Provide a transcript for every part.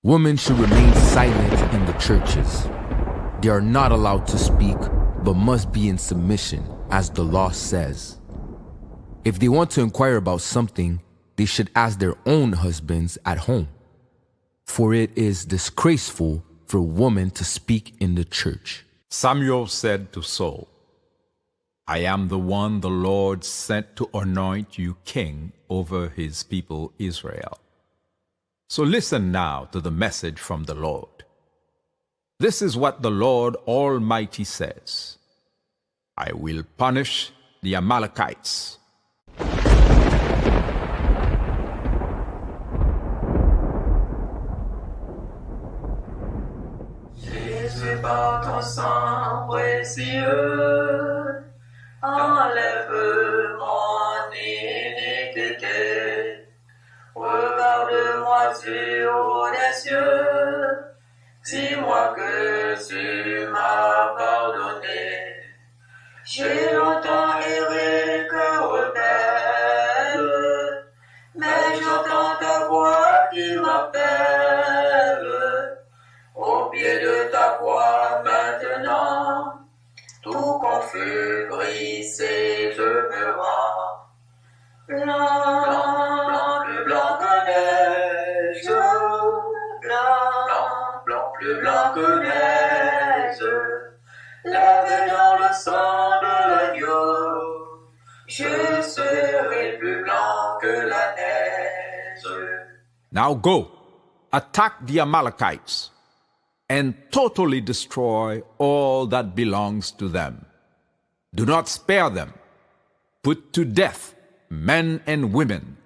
Women should remain silent in the churches. They are not allowed to speak, but must be in submission, as the law says. If they want to inquire about something, they should ask their own husbands at home. For it is disgraceful for a woman to speak in the church. Samuel said to Saul, I am the one the Lord sent to anoint you king over his people Israel. So listen now to the message from the Lord. This is what the Lord Almighty says. I will punish the Amalekites. Jésus, par ton sang précieux, enlève mon iniquité. Regarde-moi sur les cieux, dis-moi que tu m'as pardonné. J'ai longtemps erré cœur rebelle, mais j'entends ta voix qui m'appelle. Au pied de ta croix maintenant, tout confus, brisé, je me rends. Blanc, blanc, plus blanc que neige, blanc, plus blanc que neige, lavé dans le sang de l'agneau, je serai plus blanc que la neige. Now go, attack the Amalekites, and totally destroy all that belongs to them. Do not spare them. Put to death men and women,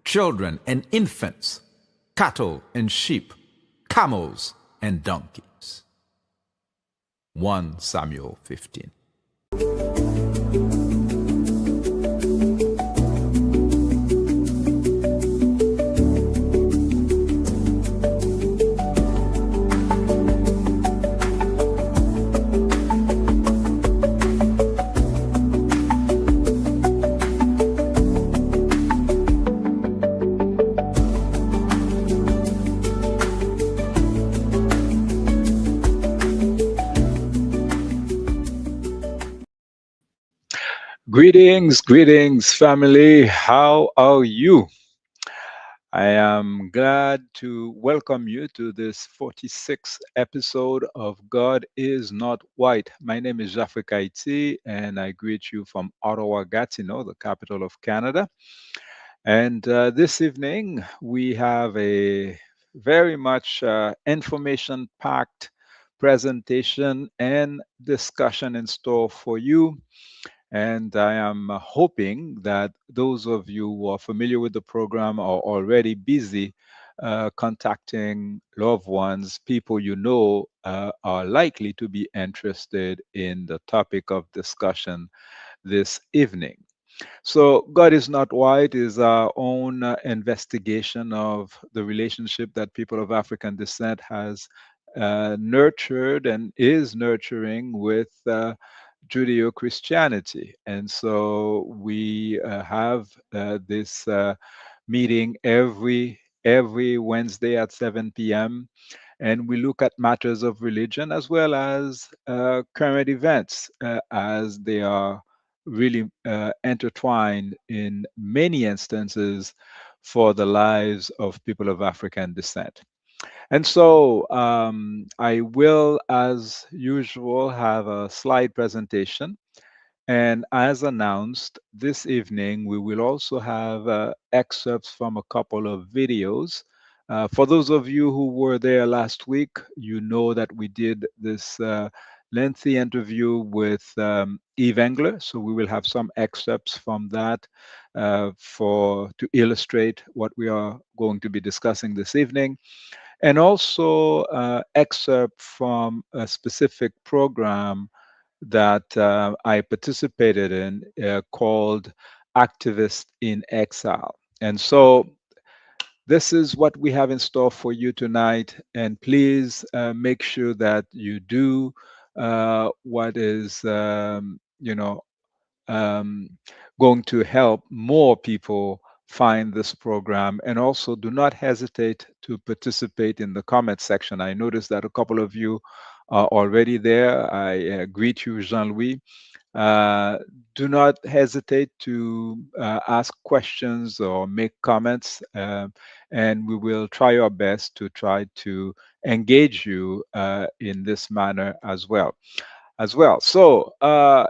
children and infants, cattle and sheep, camels and donkeys. 1 Samuel 15. Greetings, family. How are you? I am glad to welcome you to this 46th episode of God is Not White. My name is Jaffe Kaiti, and I greet you from Ottawa, Gatineau, the capital of Canada. And this evening, we have a very much information-packed presentation and discussion in store for you. And I am hoping that those of you who are familiar with the program are already busy contacting loved ones, people you know are likely to be interested in the topic of discussion this evening. So, God is Not White is our own investigation of the relationship that people of African descent has nurtured and is nurturing with Judeo-Christianity. And so we have this meeting every Wednesday at 7 p.m. And we look at matters of religion as well as current events as they are really intertwined in many instances for the lives of people of African descent. And so I will, as usual, have a slide presentation. And as announced, this evening, we will also have excerpts from a couple of videos. For those of you who were there last week, you know that we did this lengthy interview with Eve Engler. So we will have some excerpts from that to illustrate what we are going to be discussing this evening. And also excerpt from a specific program that I participated in called Activists in Exile. And so this is what we have in store for you tonight. And please make sure that you do what is, going to help more people find this program. And also do not hesitate to participate in the comment section. I noticed that a couple of you are already there. I greet you, Jean-Louis. Do not hesitate to ask questions or make comments, and we will try our best to try to engage you in this manner as well. So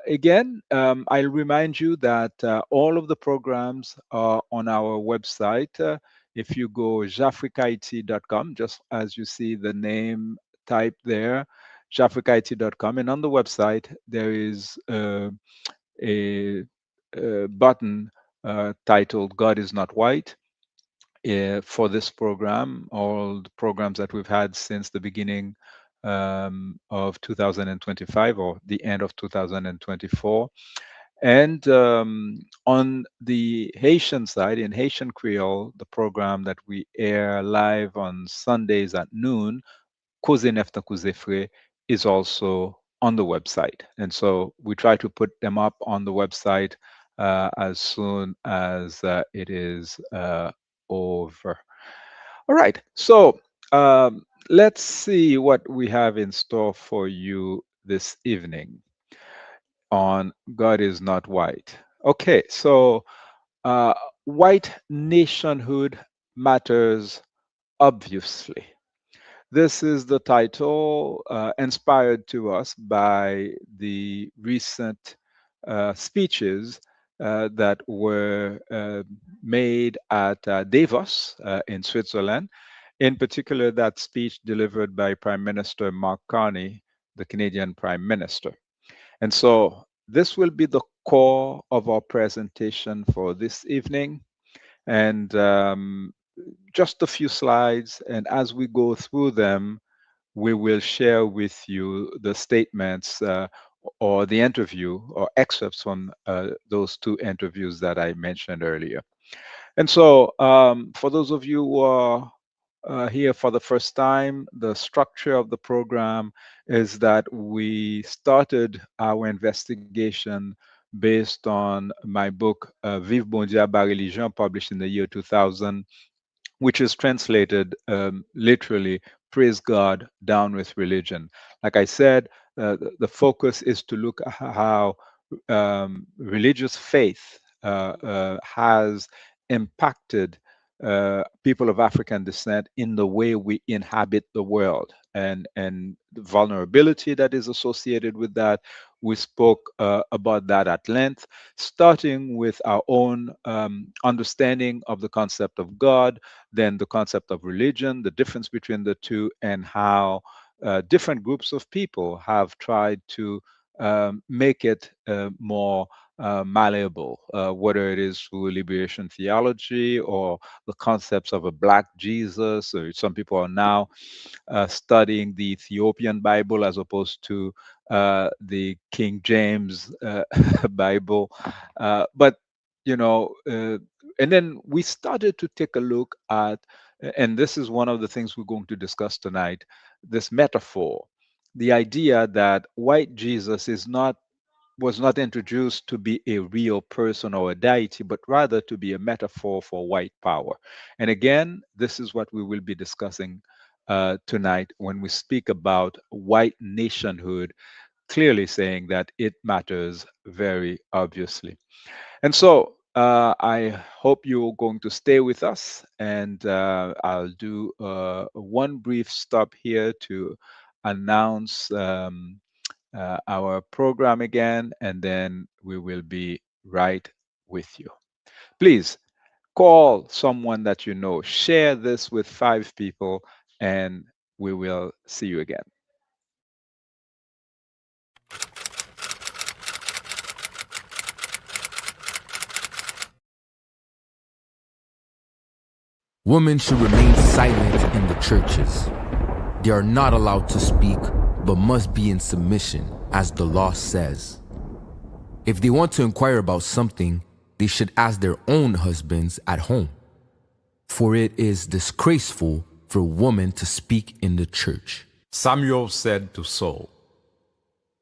again, I'll remind you that all of the programs are on our website. If you go jafricait.com, just as you see the name type there, jafricait.com, and on the website there is a button titled "God is Not White." For this program, all the programs that we've had since the beginning of 2025 or the end of 2024. And on the Haitian side, in Haitian Creole, the program that we air live on Sundays at noon, Cause Nefta Cause Fre, is also on the website. And so we try to put them up on the website as soon as it is over. All right. So let's see what we have in store for you this evening on God is Not White. Okay. So white nationhood matters, obviously. This is the title inspired to us by the recent speeches that were made at Davos in Switzerland. In particular, that speech delivered by Prime Minister Mark Carney, the Canadian Prime Minister. And so this will be the core of our presentation for this evening. And just a few slides, and as we go through them, we will share with you the statements or the interview or excerpts from those two interviews that I mentioned earlier. And so, for those of you who are here for the first time, the structure of the program is that we started our investigation based on my book, Vive Bon Dia Ba Religion, published in the year 2000, which is translated literally, praise God, down with religion. Like I said, the focus is to look at how religious faith has impacted people of African descent in the way we inhabit the world, and the vulnerability that is associated with that. We spoke about that at length, starting with our own understanding of the concept of God, then the concept of religion, the difference between the two, and how different groups of people have tried to make it more malleable, whether it is through liberation theology or the concepts of a Black Jesus, or some people are now studying the Ethiopian Bible as opposed to the King James Bible. But, and then we started to take a look at, and this is one of the things we're going to discuss tonight, this metaphor, the idea that white Jesus was not introduced to be a real person or a deity, but rather to be a metaphor for white power. And again, this is what we will be discussing tonight when we speak about white nationhood, clearly saying that it matters very obviously. And so I hope you're going to stay with us, and I'll do one brief stop here to announce our program again, and then we will be right with you. Please call someone that you know, share this with 5 people, and we will see you again. Women should remain silent in the churches. They are not allowed to speak, but must be in submission, as the law says. If they want to inquire about something, they should ask their own husbands at home. For it is disgraceful for a woman to speak in the church. Samuel said to Saul,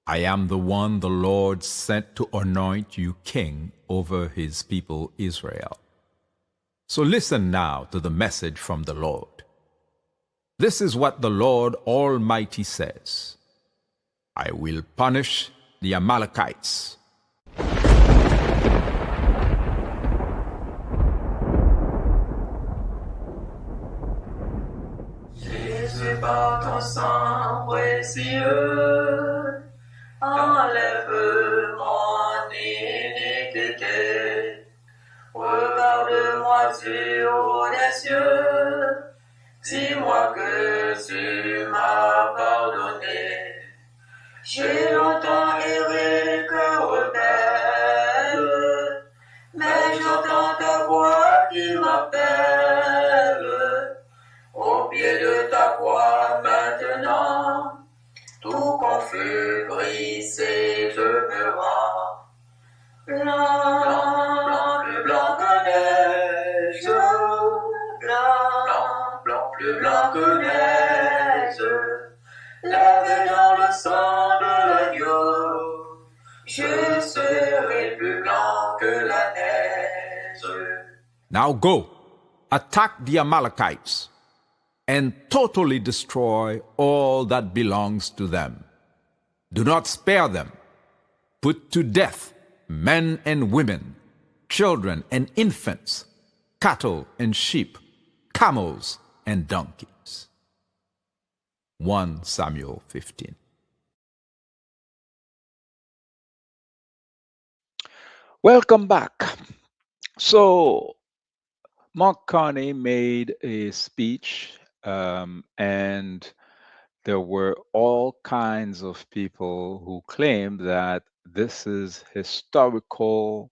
I am the one the Lord sent to anoint you king over his people Israel. So listen now to the message from the Lord. This is what the Lord Almighty says: I will punish the Amalekites. Jésus, par ton sang précieux, enlève mon iniquité. Regarde-moi sur les cieux, dis-moi que tu m'as pardonné. J'ai longtemps erré cœur rebelle, mais j'entends ta voix qui m'appelle. Au pied de ta croix maintenant, tout confus, brisé, je me rends. Blanc, blanc, plus blanc que neige, blanc, plus blanc que neige, lavé dans le sang de l'agneau, je serai plus blanc que la neige. Now go, attack the Amalekites, and totally destroy all that belongs to them. Do not spare them. Put to death men and women, children and infants, cattle and sheep, camels and donkeys. 1 Samuel 15. Welcome back. So, Mark Carney made a speech, and there were all kinds of people who claimed that this is historical,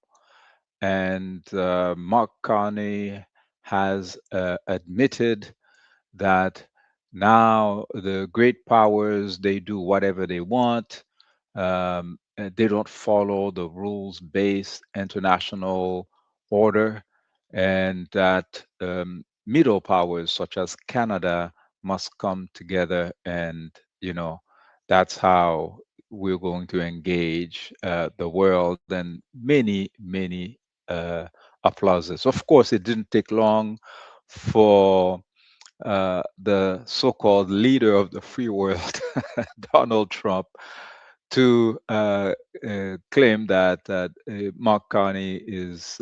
and Mark Carney has admitted that now the great powers, they do whatever they want. And they don't follow the rules-based international order, and that middle powers such as Canada must come together, and that's how we're going to engage the world, and many applauses. Of course, it didn't take long for the so-called leader of the free world, Donald Trump, to claim that Mark Carney is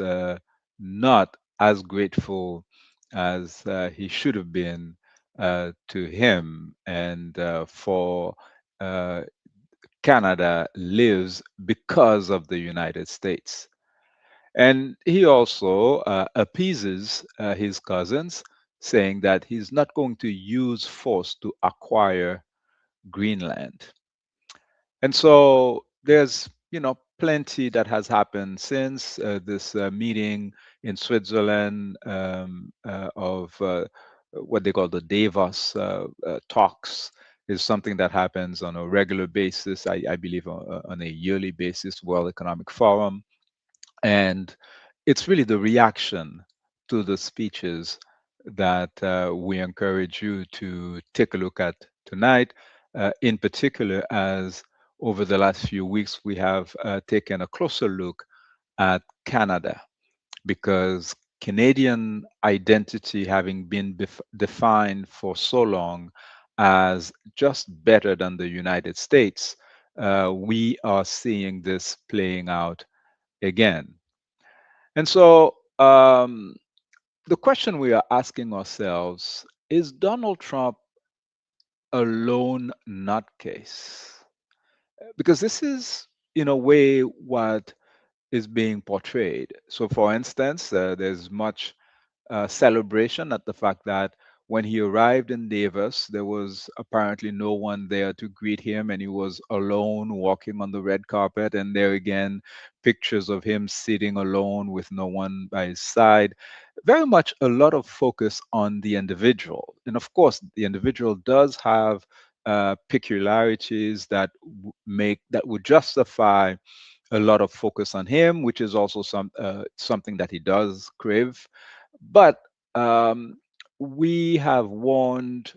not as grateful as he should have been to him, and for uh, Canada lives because of the United States. And he also appeases his cousins, saying that he's not going to use force to acquire Greenland. And so there's, plenty that has happened since this meeting in Switzerland of what they call the Davos talks is something that happens on a regular basis, I believe on a yearly basis, World Economic Forum. And it's really the reaction to the speeches that we encourage you to take a look at tonight, in particular, as over the last few weeks we have taken a closer look at Canada, because Canadian identity having been defined for so long as just better than the United States, we are seeing this playing out again. And so the question we are asking ourselves is Donald Trump a lone nutcase? Because this is, in a way, what is being portrayed. So, for instance, there's much celebration at the fact that when he arrived in Davos, there was apparently no one there to greet him, and he was alone walking on the red carpet. And there again, pictures of him sitting alone with no one by his side. Very much a lot of focus on the individual. And of course, the individual does have peculiarities that that would justify a lot of focus on him, which is also something that he does crave. But um, we have warned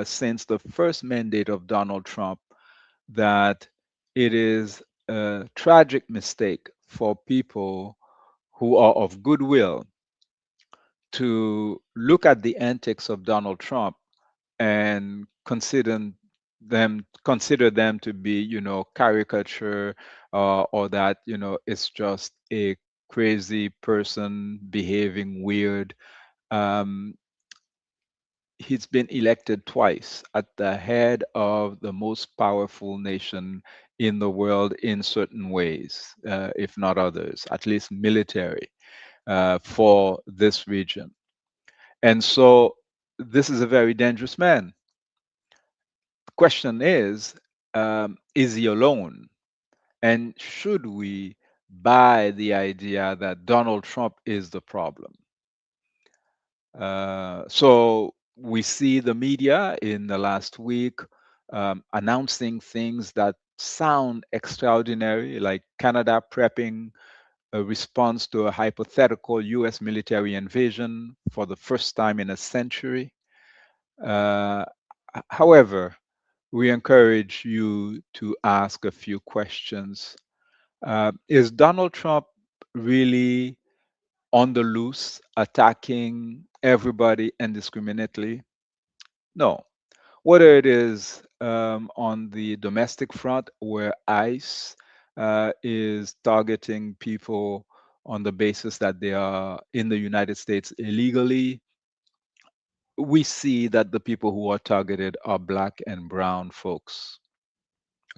since the first mandate of Donald Trump that it is a tragic mistake for people who are of goodwill to look at the antics of Donald Trump and consider them to be, caricature, or that, it's just a crazy person behaving weird. Um, he's been elected twice at the head of the most powerful nation in the world in certain ways, if not others, at least military, for this region. And so this is a very dangerous man. The question is he alone? And should we buy the idea that Donald Trump is the problem? So we see the media in the last week announcing things that sound extraordinary, like Canada prepping a response to a hypothetical US military invasion for the first time in a century. Uh, However, we encourage you to ask a few questions. Is Donald Trump really on the loose, attacking everybody indiscriminately? No. Whether it is on the domestic front, where ICE is targeting people on the basis that they are in the United States illegally, we see that the people who are targeted are Black and brown folks.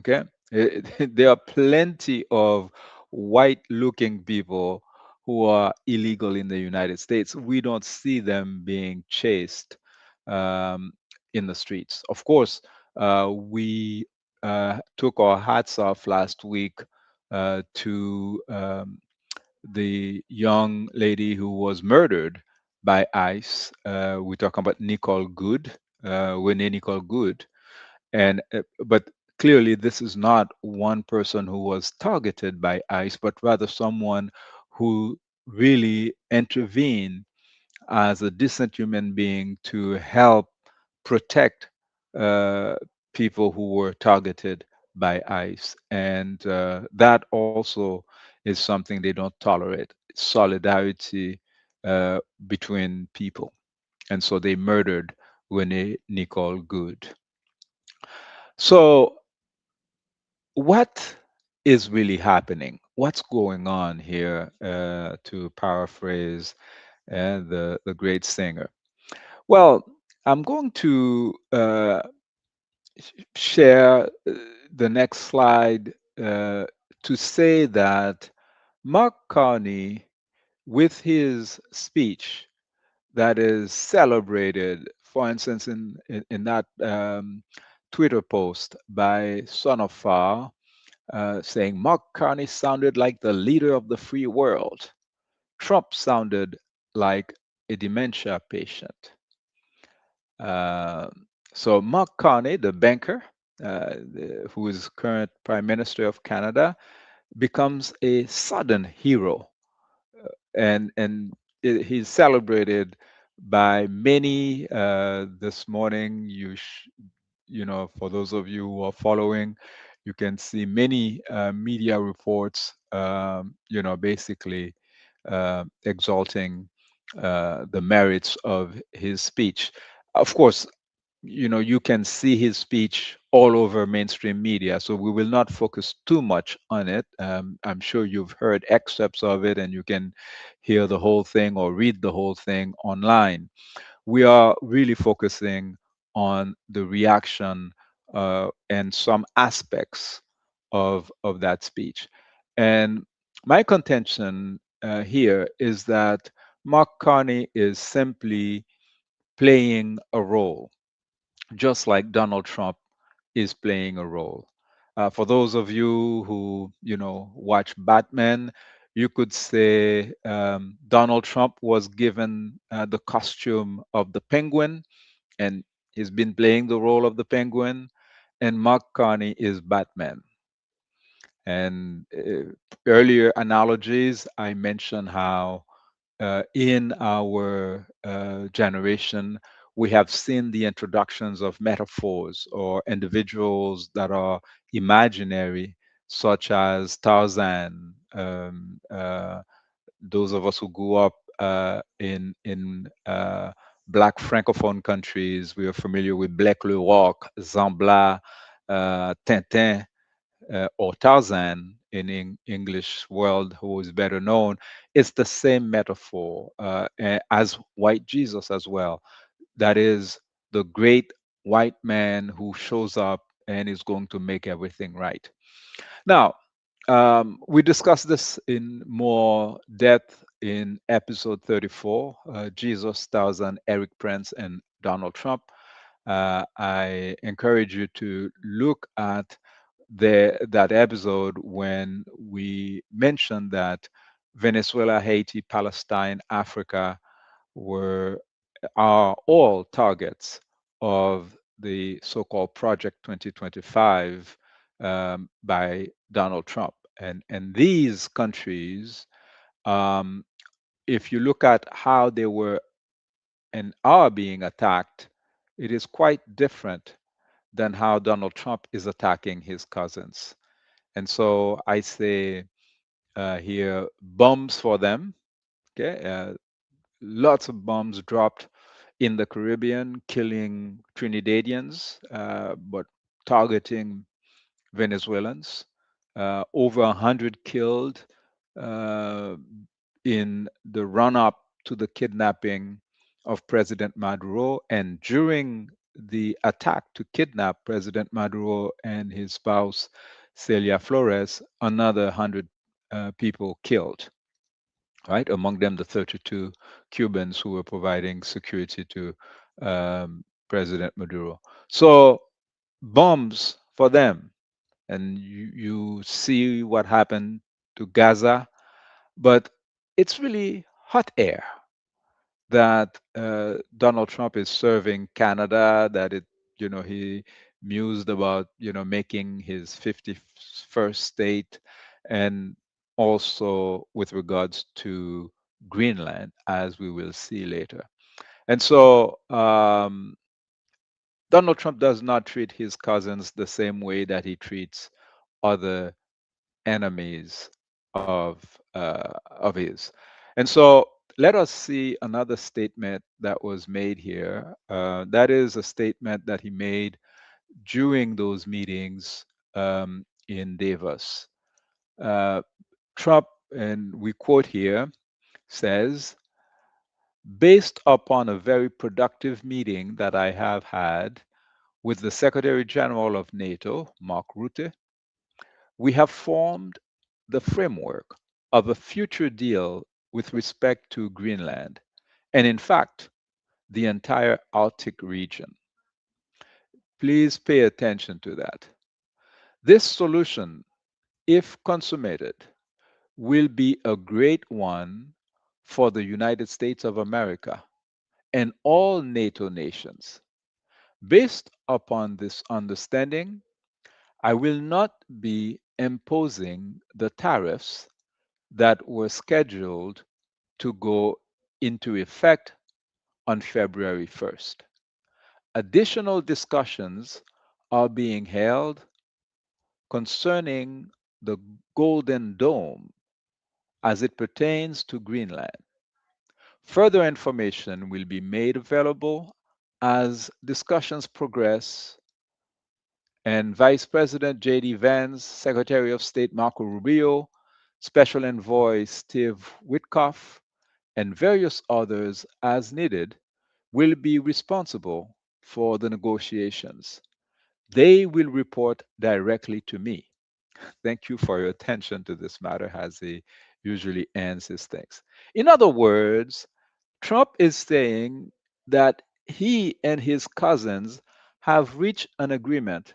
Okay. There are plenty of white looking people who are illegal in the United States. We don't see them being chased um, in the streets. Of course, we took our hats off last week to the young lady who was murdered by ICE. We're talking about Nicole Good, Renee Nicole Good, and but clearly this is not one person who was targeted by ICE, but rather someone who really intervened as a decent human being to help protect uh, people who were targeted by ICE. And that also is something they don't tolerate, solidarity between people. And so they murdered Renee Nicole Good. So, what is really happening? What's going on here, to paraphrase the great singer? Well, I'm going to share the next slide to say that Mark Carney, with his speech that is celebrated, for instance, in that Twitter post by Son of Far, saying Mark Carney sounded like the leader of the free world. Trump sounded like a dementia patient. Uh, so Mark Carney, the banker, who is current Prime Minister of Canada, becomes a sudden hero, and he's celebrated by many. This morning, for those of you who are following, you can see many media reports, basically exalting the merits of his speech. Of course, you can see his speech all over mainstream media, so we will not focus too much on it. I'm sure you've heard excerpts of it and you can hear the whole thing or read the whole thing online. We are really focusing on the reaction and some aspects of that speech. And my contention here is that Mark Carney is simply playing a role, just like Donald Trump is playing a role. For those of you who watch Batman, you could say Donald Trump was given the costume of the Penguin, and he's been playing the role of the Penguin. And Mark Carney is Batman. And earlier analogies, I mentioned how in our generation, we have seen the introductions of metaphors or individuals that are imaginary, such as Tarzan, those of us who grew up in Black francophone countries, we are familiar with Black Le Roc, Zambla, Tintin, or Tarzan in English world, who is better known. It's the same metaphor as white Jesus as well. That is the great white man who shows up and is going to make everything right. Now, we discussed this in more depth in episode 34, Jesus, Tarzan, Eric Prince, and Donald Trump. I encourage you to look at that episode when we mentioned that Venezuela, Haiti, Palestine, Africa were are all targets of the so-called Project 2025 by Donald Trump. And these countries, um, if you look at how they were and are being attacked, it is quite different than how Donald Trump is attacking his cousins. And so I say here, bombs for them. Okay, lots of bombs dropped in the Caribbean, killing Trinidadians, but targeting Venezuelans. Over 100 killed uh, in the run up to the kidnapping of President Maduro. And during the attack to kidnap President Maduro and his spouse, Celia Flores, another 100 people killed, right? Among them, the 32 Cubans who were providing security to President Maduro. So, bombs for them. And you see what happened to Gaza, but it's really hot air that Donald Trump is serving Canada, that he mused about, making his 51st state, and also with regards to Greenland, as we will see later. And so Donald Trump does not treat his cousins the same way that he treats other enemies of his. And so let us see another statement that was made here. That is a statement that he made during those meetings in Davos. Uh, Trump, and we quote here, says, based upon a very productive meeting that I have had with the Secretary General of NATO, Mark Rutte, we have formed the framework of a future deal with respect to Greenland, and in fact, the entire Arctic region. Please pay attention to that. This solution, if consummated, will be a great one for the United States of America and all NATO nations. Based upon this understanding, I will not be imposing the tariffs that were scheduled to go into effect on February 1st. Additional discussions are being held concerning the Golden Dome as it pertains to Greenland. Further information will be made available as discussions progress, and Vice President J.D. Vance, Secretary of State Marco Rubio, Special Envoy Steve Witkoff, and various others as needed will be responsible for the negotiations. They will report directly to me. Thank you for your attention to this matter, as he usually ends his things. In other words, Trump is saying that he and his cousins have reached an agreement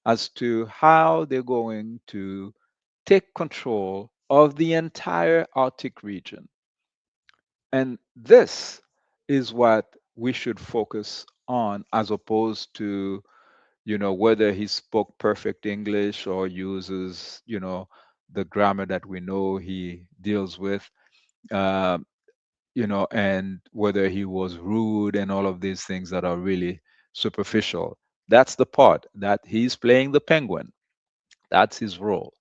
as to how they're going to take control of the entire Arctic region. And this is what we should focus on, as opposed to, whether he spoke perfect English or uses, the grammar that we know he deals with, um, and whether he was rude and all of these things that are really superficial. That's the part that he's playing the penguin. That's his role.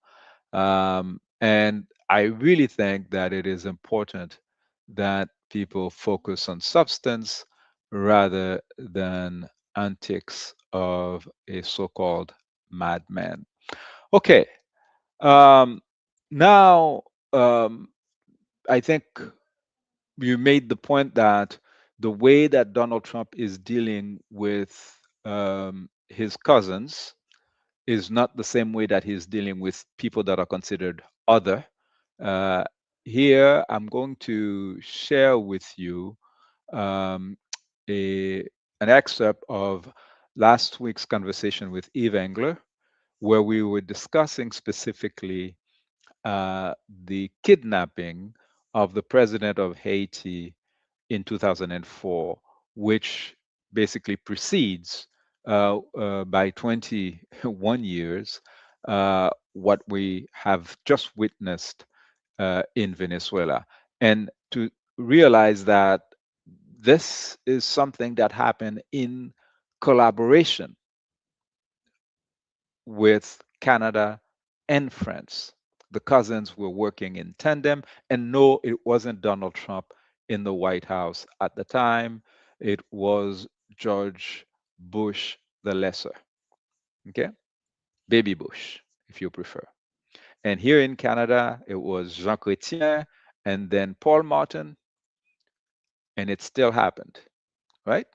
And I really think that it is important that people focus on substance rather than antics of a so-called madman. Okay, um, now I think you made the point that the way that Donald Trump is dealing with his cousins is not the same way that he's dealing with people that are considered other. Uh, Here, I'm going to share with you um, a, an excerpt of last week's conversation with Eve Engler, where we were discussing specifically the kidnapping of the president of Haiti in 2004, which basically precedes by 21 years what we have just witnessed in Venezuela. And to realize that this is something that happened in collaboration with Canada and France. The cousins were working in tandem, and no, it wasn't Donald Trump in the White House at the time. It was George Bush the Lesser, okay? Baby Bush, if you prefer. And here in Canada, it was Jean Chrétien and then Paul Martin, and it still happened, right?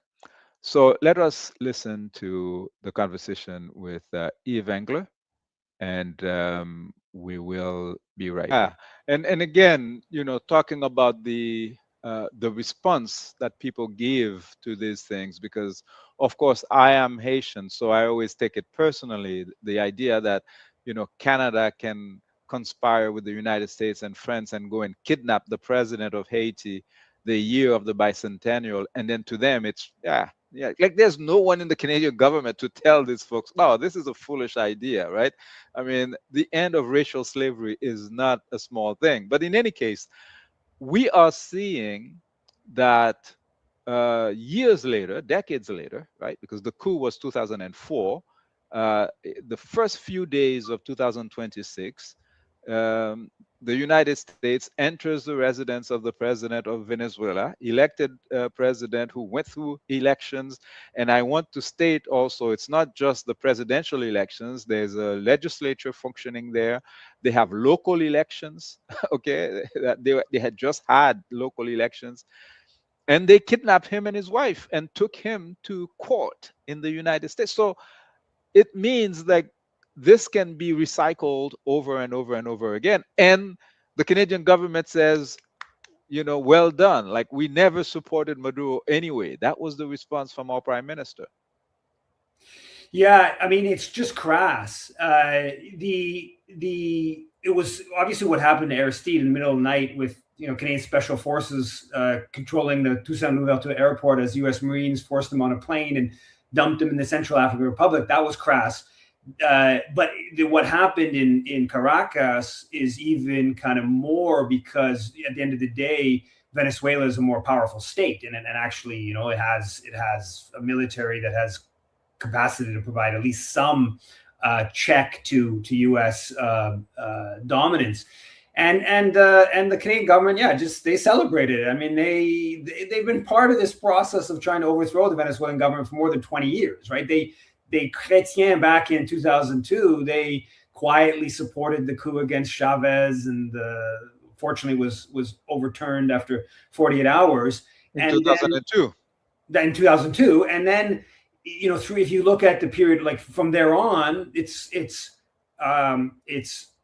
So let us listen to the conversation with Eve Engler, and we will be right back. And again, talking about the response that people give to these things, because of course I am Haitian, so I always take it personally. The idea that Canada can conspire with the United States and France and go and kidnap the president of Haiti the year of the bicentennial, and then to them it's yeah, like there's no one in the Canadian government to tell these folks, no, this is a foolish idea, right? I mean, the end of racial slavery is not a small thing. But in any case, we are seeing that years later, decades later, right? Because the coup was 2004. The first few days of 2026, the United States enters the residence of the president of Venezuela, elected president who went through elections. And I want to state also, it's not just the presidential elections, there's a legislature functioning there. They have local elections, okay? They had just had local elections. And they kidnapped him and his wife and took him to court in the United States. So it means like this can be recycled over and over and over again. And the Canadian government says, well done. Like we never supported Maduro anyway. That was the response from our prime minister. Yeah, I mean it's just crass. It was obviously what happened to Aristide in the middle of the night with Canadian Special Forces controlling the Toussaint Louverture airport as U.S. Marines forced them on a plane and dumped them in the Central African Republic. That was crass. But what happened in Caracas is even kind of more, because at the end of the day, Venezuela is a more powerful state, and actually, it has a military that has capacity to provide at least some check to U.S. Dominance. And the Canadian government, they celebrated it. I mean, they've been part of this process of trying to overthrow the Venezuelan government for more than 20 years, right? They Chrétien back in 2002, they quietly supported the coup against Chavez, and fortunately was overturned after 48 hours. In 2002. In 2002, and then if you look at the period like from there on, it's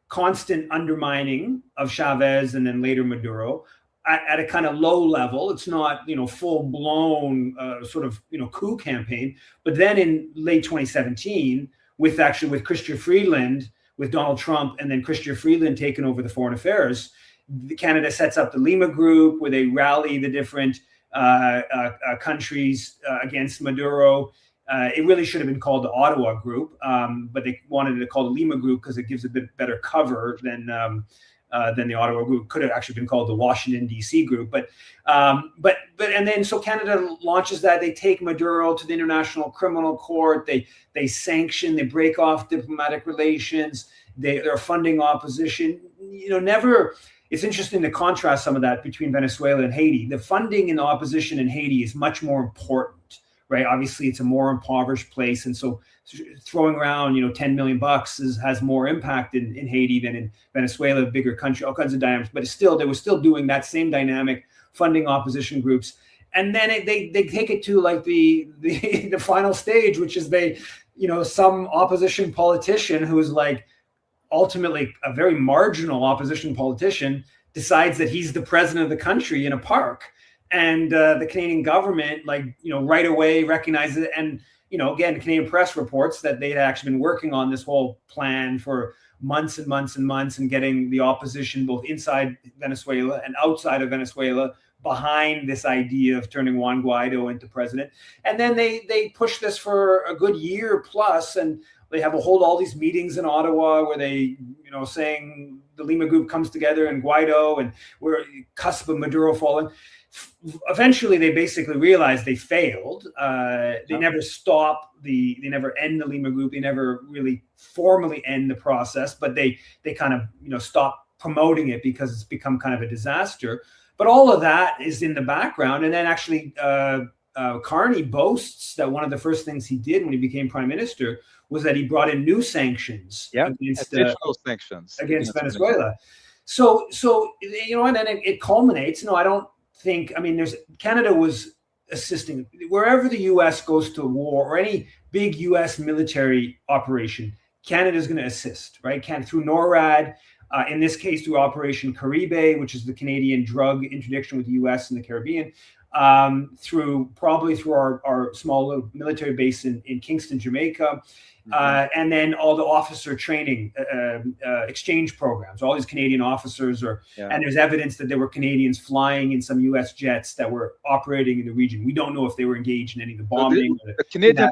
constant undermining of Chavez and then later Maduro at a kind of low level. It's not, full blown sort of, coup campaign. But then in late 2017, with Chrystia Freeland, with Donald Trump, and then Chrystia Freeland taking over the foreign affairs, Canada sets up the Lima Group, where they rally the different countries against Maduro. It really should have been called the Ottawa Group, but they wanted to call the Lima Group because it gives a bit better cover than the Ottawa Group. Could have actually been called the Washington D.C. Group, but and then so Canada launches that. They take Maduro to the International Criminal Court. They sanction. They break off diplomatic relations, They're funding opposition. Never. It's interesting to contrast some of that between Venezuela and Haiti. The funding in the opposition in Haiti is much more important, right? Obviously, it's a more impoverished place, and so throwing around, $10 million has more impact in Haiti than in Venezuela, a bigger country, all kinds of dynamics. But they were still doing that same dynamic, funding opposition groups, and then they take it to like the final stage, which is some opposition politician who is like, ultimately a very marginal opposition politician, decides that he's the president of the country in a park, and the Canadian government right away recognizes it. And again, Canadian press reports that they had actually been working on this whole plan for months and months and months, and getting the opposition both inside Venezuela and outside of Venezuela behind this idea of turning Juan Guaido into president. And then they push this for a good year plus, and they hold all these meetings in Ottawa where they, saying the Lima group comes together and Guaido, and we're cusp of Maduro falling. Eventually, they basically realized they failed. They never they never end the Lima group. They never really formally end the process, but they kind of, stop promoting it because it's become kind of a disaster. But all of that is in the background. And then actually, Carney boasts that one of the first things he did when he became prime minister was that he brought in new sanctions against Venezuela. So and then it culminates. I don't think. Canada was assisting wherever the U.S. goes to war or any big U.S. military operation. Canada is going to assist, right? Through NORAD. In this case, through Operation Caribe, which is the Canadian drug interdiction with the U.S. and the Caribbean, through our small little military base in Kingston, Jamaica, and then all the officer training exchange programs. All these Canadian officers and there's evidence that there were Canadians flying in some U.S. jets that were operating in the region. We don't know if they were engaged in any of the bombing. The Canadian.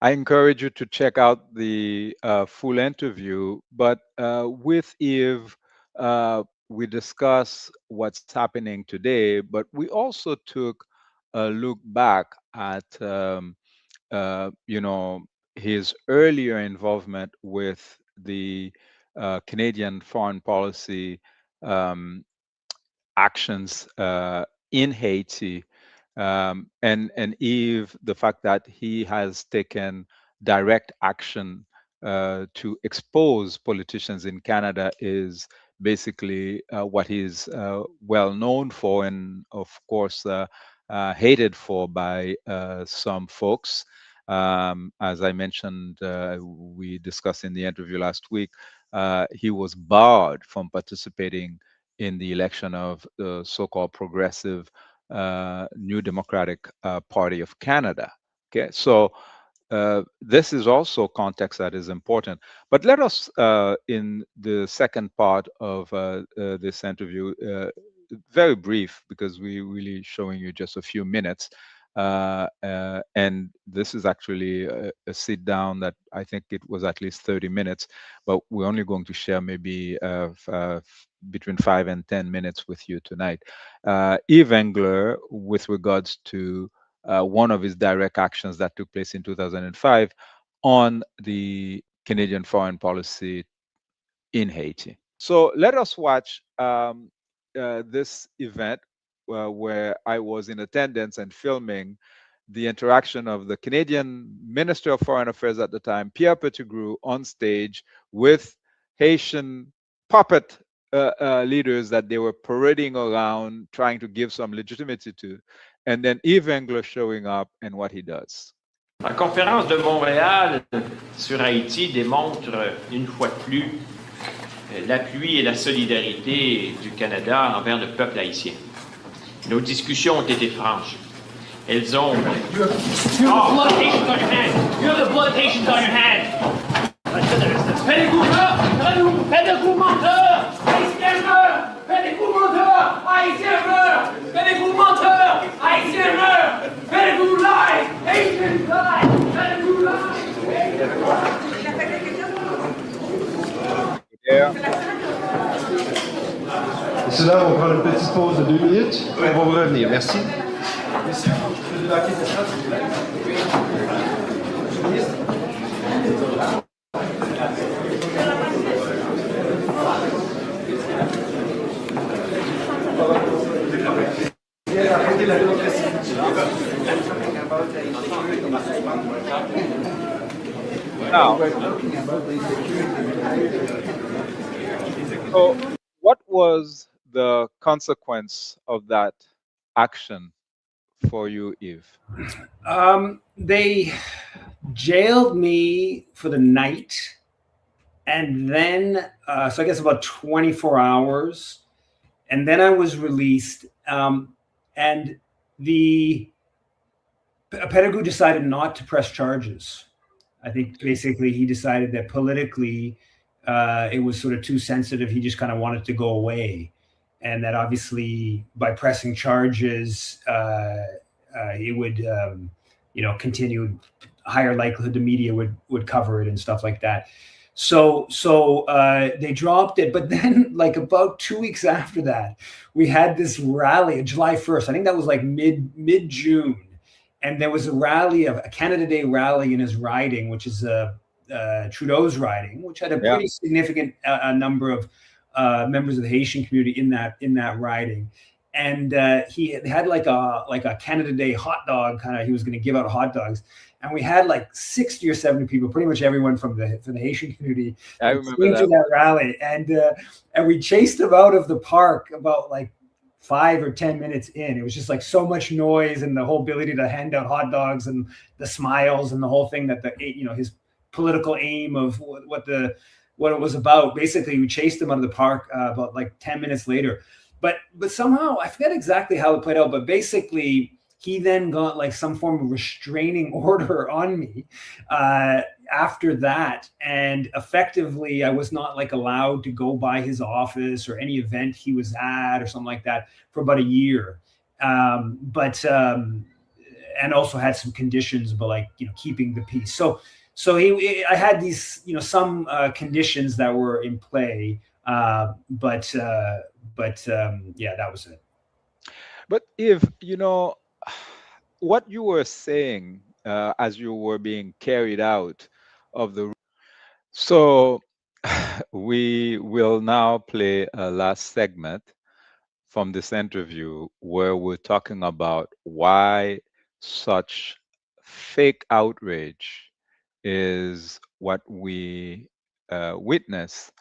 I encourage you to check out the full interview. But with Yves, we discuss what's happening today, but we also took a look back at, his earlier involvement with the Canadian foreign policy actions in Haiti. And Yves, the fact that he has taken direct action to expose politicians in Canada is basically what he's well known for, and of course hated for by some folks. As I mentioned, we discussed in the interview last week, he was barred from participating in the election of the so-called progressive New Democratic Party of Canada. Okay, so this is also context that is important. But let us, in the second part of this interview, very brief, because we're really showing you just a few minutes, and this is actually a sit down that I think it was at least 30 minutes, but we're only going to share maybe between 5 and 10 minutes with you tonight. Yves Engler, with regards to one of his direct actions that took place in 2005 on the Canadian foreign policy in Haiti. So let us watch this event where I was in attendance and filming the interaction of the Canadian Minister of Foreign Affairs at the time, Pierre Pettigrew, on stage with Haitian puppet leaders that they were parading around, trying to give some legitimacy to, and then Yves Engler showing up and what he does. La conférence de Montréal sur Haïti démontre une fois de plus l'appui et la solidarité du Canada envers le peuple haïtien. Nos discussions ont été franches. Elles ont... You have the blood of Haitians on your hands! You have the blood of Haitians on your hands! Pédégou menteur! Haïtien meurt! Pédégou menteur! Haïtien meurt! Pédégou menteur! Haïtien meurt! Pédégou lies! Haitians lie! Pédégou lies! C'est là, on va prendre une petite pause de 2 minutes. On va vous revenir. Merci. Now, so what was the consequence of that action for you, Eve? They jailed me for the night, and then so I guess about 24 hours, and then I was released. And the Pettigrew decided not to press charges. I think basically he decided that politically it was sort of too sensitive. He just kind of wanted to go away, and that obviously by pressing charges, it would continue. Higher likelihood the media would cover it and stuff like that. So they dropped it. But then, like about 2 weeks after that, we had this rally, July 1st. I think that was like mid June. And there was a rally, a Canada Day rally in his riding, which is Trudeau's riding, which had a pretty significant number of members of the Haitian community in that riding. And he had like a Canada Day hot dog kind of. He was going to give out hot dogs, and we had like 60 or 70 people, pretty much everyone from the Haitian community. I remember that rally, and we chased him out of the park about like 5 or 10 minutes in. It was just like so much noise, and the whole ability to hand out hot dogs and the smiles and the whole thing that his political aim of what it was about. Basically, we chased him out of the park about like 10 minutes later. But somehow, I forget exactly how it played out, but basically he then got like some form of restraining order on me after that. And effectively, I was not like allowed to go by his office or any event he was at or something like that for about a year. And also had some conditions about like, keeping the peace. So I had these, some conditions that were in play. But that was it. But if what you were saying as you were being carried out of the, so we will now play a last segment from this interview where we're talking about why such fake outrage is what we witness,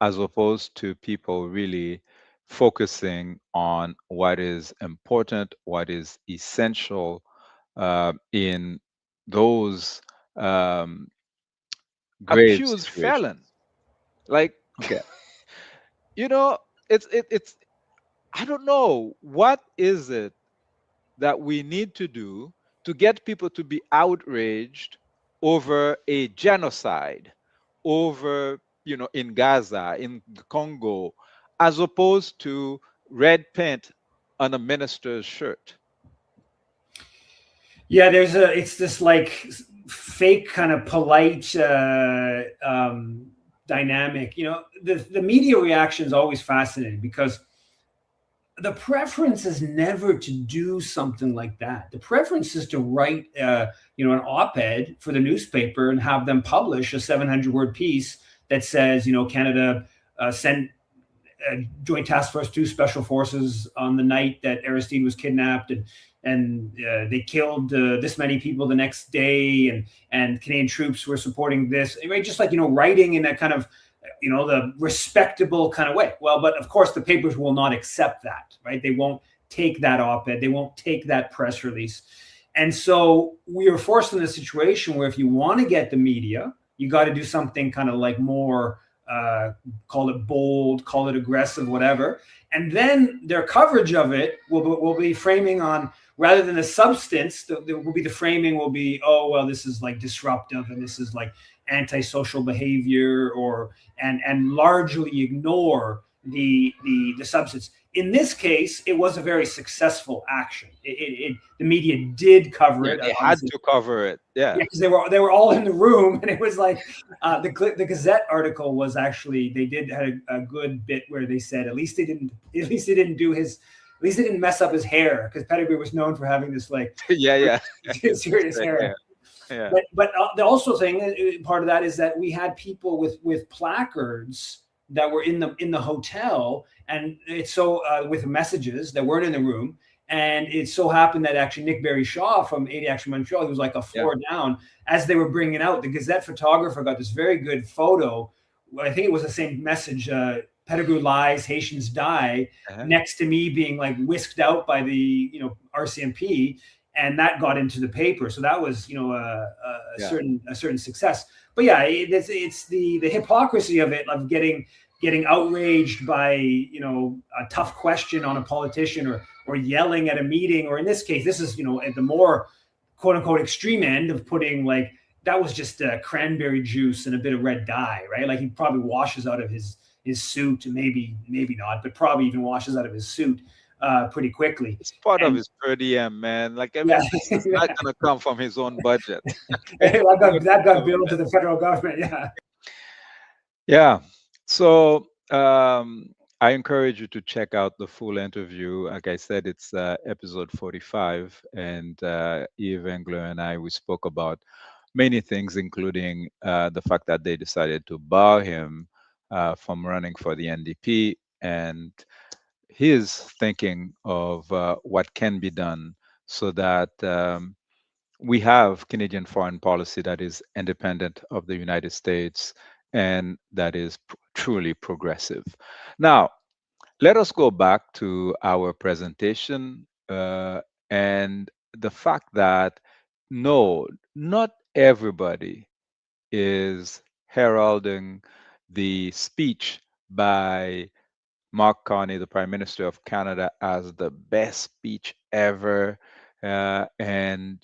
as opposed to people really focusing on what is important, what is essential in those grave Accused situations. felon. Like, Okay. It's I don't know, what is it that we need to do to get people to be outraged over a genocide, over in Gaza, in the Congo, as opposed to red paint on a minister's shirt? Yeah, it's this like fake kind of polite dynamic. The media reaction is always fascinating because the preference is never to do something like that. The preference is to write, an op-ed for the newspaper and have them publish a 700-word piece that says, Canada sent Joint Task Force 2 special forces on the night that Aristide was kidnapped, and they killed this many people the next day, and Canadian troops were supporting this. Right? Just like, writing in that kind of, the respectable kind of way. Well, but of course the papers will not accept that, right? They won't take that op-ed. They won't take that press release. And so we are forced in a situation where if you want to get the media, you got to do something kind of like more, call it bold, call it aggressive, whatever. And then their coverage of it will be framing on, rather than the substance, the framing will be, oh, well, this is like disruptive and this is like antisocial behavior, and largely ignore the substance. In this case, it was a very successful action. The media did cover it. They had to cover it. Yeah, because they were all in the room, and it was like the Gazette article was actually, they had a good bit where they said at least they didn't mess up his hair, because Pettigrew was known for having this like serious hair. Yeah. But the also thing, part of that is that we had people with placards that were in the hotel, and it's so with messages that weren't in the room, And it so happened that actually Nick Barry Shaw from 80 Action Montreal, he was like a floor down. As they were bringing out, the Gazette photographer got this very good photo. I think it was the same message, Pettigrew lies, Haitians die, next to me being like whisked out by the RCMP, and that got into the paper. So that was a certain success. But yeah, it's the hypocrisy of it, of getting outraged by a tough question on a politician, or yelling at a meeting, or in this case, this is at the more quote unquote extreme end of putting like that was just cranberry juice and a bit of red dye, right? Like he probably washes out of his suit, maybe not, but probably even washes out of his suit pretty quickly. It's part of his per diem, man. Like, I mean, it's not going to come from his own budget. that got billed to the federal government. Yeah. So I encourage you to check out the full interview. Like I said, it's episode 45, and Yves Engler and we spoke about many things, including the fact that they decided to bar him from running for the NDP, and his thinking of what can be done so that we have Canadian foreign policy that is independent of the United States and that is truly progressive. Now, let us go back to our presentation and the fact that no, not everybody is heralding the speech by Mark Carney, the Prime Minister of Canada, as the best speech ever, and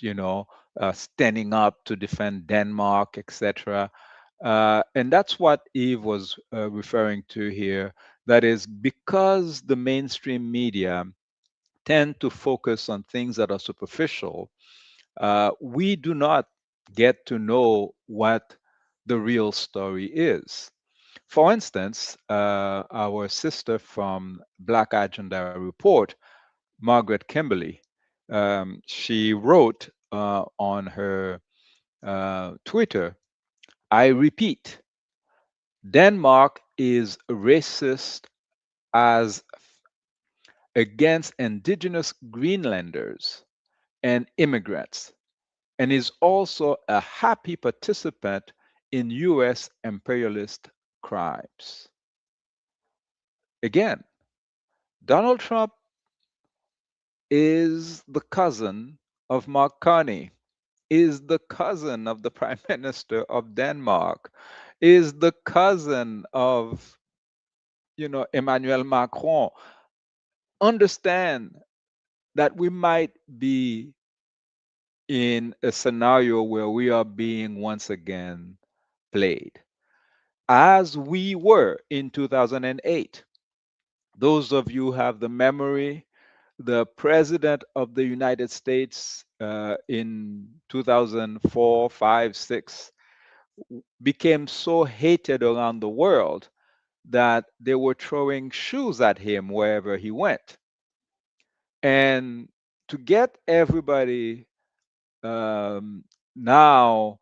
standing up to defend Denmark, etc. And that's what Eve was referring to here. That is because the mainstream media tend to focus on things that are superficial. We do not get to know what the real story is. For instance, our sister from Black Agenda Report, Margaret Kimberly, she wrote on her Twitter, I repeat, Denmark is racist as against indigenous Greenlanders and immigrants, and is also a happy participant in US imperialist crimes. Again, Donald Trump is the cousin of Mark Carney, is the cousin of the Prime Minister of Denmark, is the cousin of, Emmanuel Macron. Understand that we might be in a scenario where we are being once again played, as we were in 2008. Those of you who have the memory, the president of the United States in 2004, 5, 6 became so hated around the world that they were throwing shoes at him wherever he went. And to get everybody now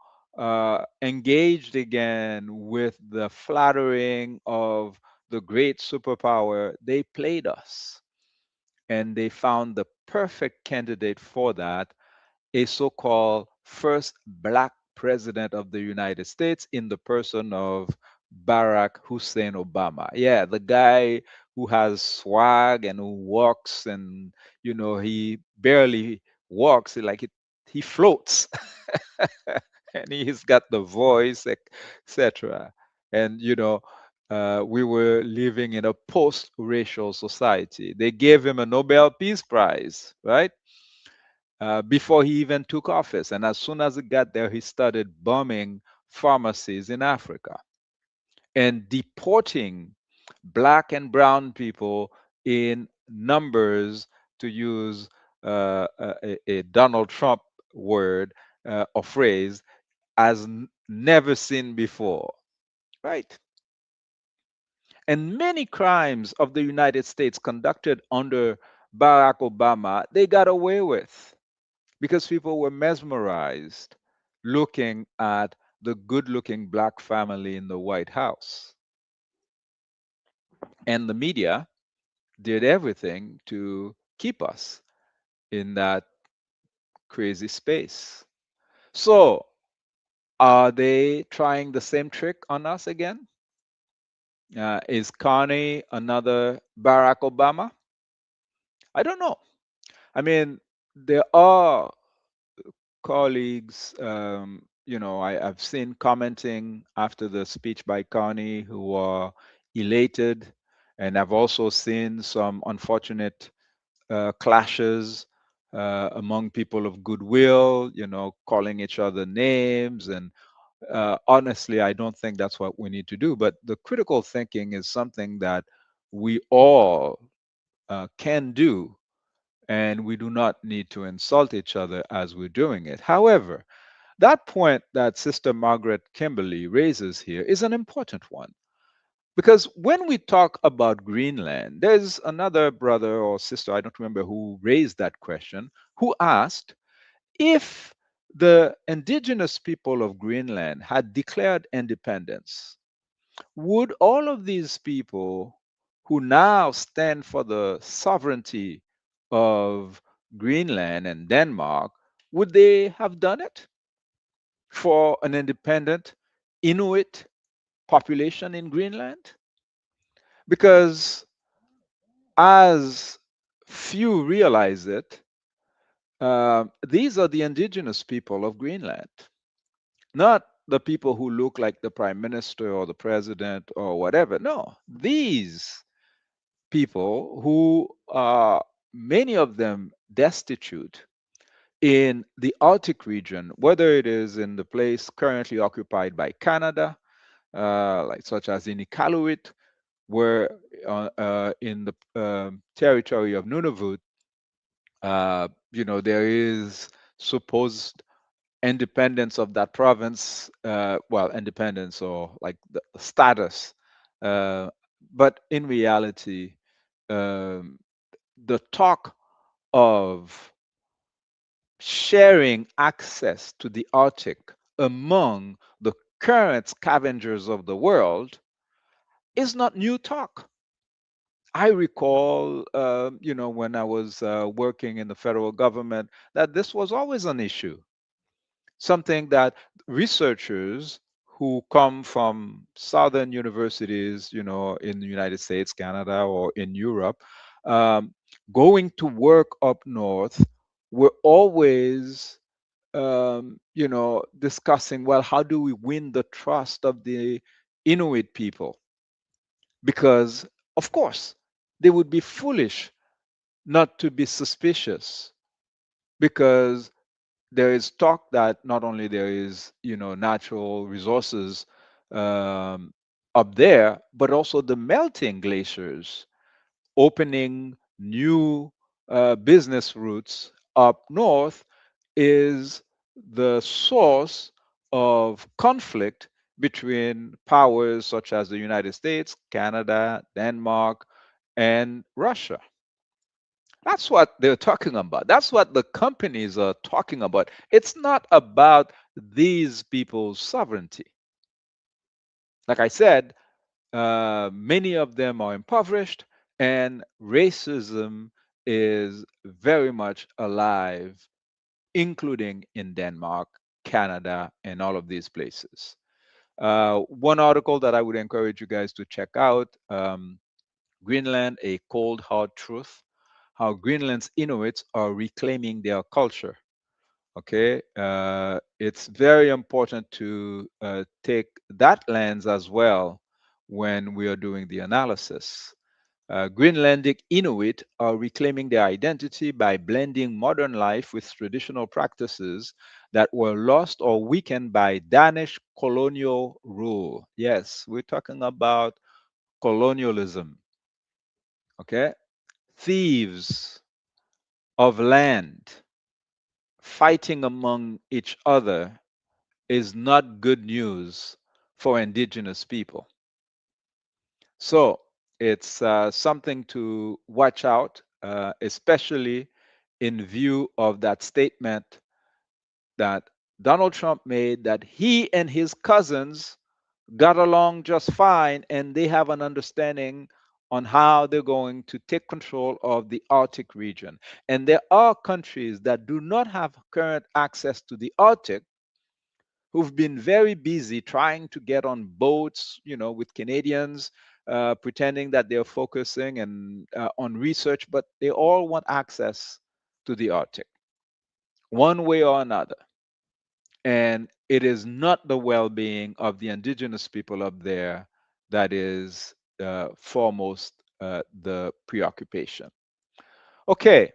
engaged again with the flattering of the great superpower, they played us. And they found the perfect candidate for that, a so-called first Black president of the United States in the person of Barack Hussein Obama. Yeah, the guy who has swag and who walks, and he barely walks, he floats. And he's got the voice, etc. And we were living in a post-racial society. They gave him a Nobel Peace Prize, right? Before he even took office. And as soon as he got there, he started bombing pharmacies in Africa and deporting Black and brown people in numbers, to use a Donald Trump word or phrase, as never seen before, right? And many crimes of the United States conducted under Barack Obama, they got away with because people were mesmerized looking at the good-looking Black family in the White House. And the media did everything to keep us in that crazy space. So, are they trying the same trick on us again? Is Carney another Barack Obama? I don't know. I mean, there are colleagues, I've seen commenting after the speech by Carney who are elated, and I've also seen some unfortunate clashes among people of goodwill, calling each other names. And honestly, I don't think that's what we need to do. But the critical thinking is something that we all can do, and we do not need to insult each other as we're doing it. However, that point that Sister Margaret Kimberly raises here is an important one. Because when we talk about Greenland, there's another brother or sister, I don't remember who raised that question, who asked if the indigenous people of Greenland had declared independence, would all of these people who now stand for the sovereignty of Greenland and Denmark, would they have done it for an independent Inuit population in Greenland? Because as few realize it, these are the indigenous people of Greenland, not the people who look like the prime minister or the president or whatever. No, these people who are, many of them, destitute in the Arctic region, whether it is in the place currently occupied by Canada, like such as in Iqaluit, where in the territory of Nunavut, there is supposed independence of that province, well, independence or like the status. Uh, but in reality, um, the talk of sharing access to the Arctic among the current scavengers of the world is not new talk. I recall, when I was working in the federal government, that this was always an issue, something that researchers who come from southern universities, in the United States, Canada, or in Europe, um, going to work up north, were always, discussing, well, how do we win the trust of the Inuit people? Because, of course, they would be foolish not to be suspicious, because there is talk that not only there is, natural resources um, up there, but also the melting glaciers opening new business routes up north is the source of conflict between powers such as the United States, Canada, Denmark, and Russia. That's what they're talking about. That's what the companies are talking about. It's not about these people's sovereignty. Like I said, many of them are impoverished, and racism is very much alive, including in Denmark, Canada, and all of these places. One article that I would encourage you guys to check out, Greenland, A Cold Hard Truth, how Greenland's Inuits are reclaiming their culture. Okay, it's very important to take that lens as well when we are doing the analysis. Greenlandic Inuit are reclaiming their identity by blending modern life with traditional practices that were lost or weakened by Danish colonial rule. Yes, we're talking about colonialism. Okay, thieves of land fighting among each other is not good news for indigenous people. So it's something to watch out, especially in view of that statement that Donald Trump made, that he and his cousins got along just fine and they have an understanding on how they're going to take control of the Arctic region. And there are countries that do not have current access to the Arctic who've been very busy trying to get on boats, with Canadians, pretending that they're focusing and on research, but they all want access to the Arctic, one way or another. And it is not the well-being of the indigenous people up there that is foremost the preoccupation. Okay,